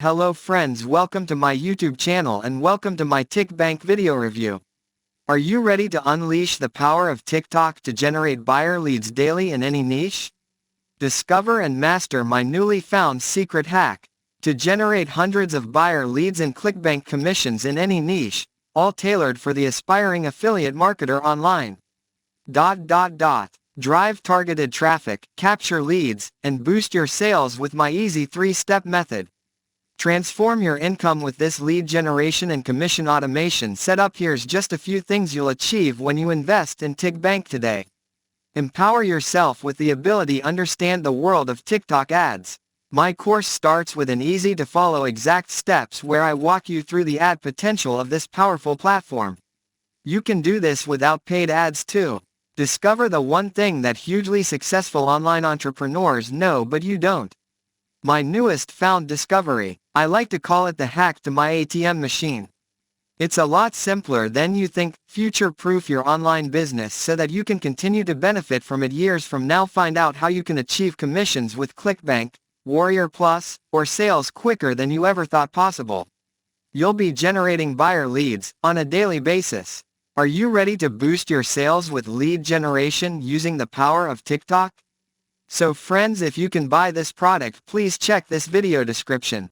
Hello friends, welcome to my YouTube channel and welcome to my TikBank video review. Are you ready to unleash the power of TikTok to generate buyer leads daily in any niche? Discover and master my newly found secret hack to generate hundreds of buyer leads and ClickBank commissions in any niche, all tailored for the aspiring affiliate marketer online. Drive targeted traffic, capture leads, and boost your sales with my easy 3-step method. Transform your income with this lead generation and commission automation setup. Here's just a few things you'll achieve when you invest in TikBank today. Empower yourself with the ability to understand the world of TikTok ads. My course starts with an easy-to-follow exact steps where I walk you through the ad potential of this powerful platform. You can do this without paid ads too. Discover the one thing that hugely successful online entrepreneurs know but you don't. My newest found discovery. I like to call it the hack to my ATM machine. It's a lot simpler than you think. Future-proof your online business so that you can continue to benefit from it years from now. Find out how you can achieve commissions with ClickBank, Warrior Plus, or sales quicker than you ever thought possible. You'll be generating buyer leads on a daily basis. Are you ready to boost your sales with lead generation using the power of TikTok? So friends, if you can buy this product, please check this video description.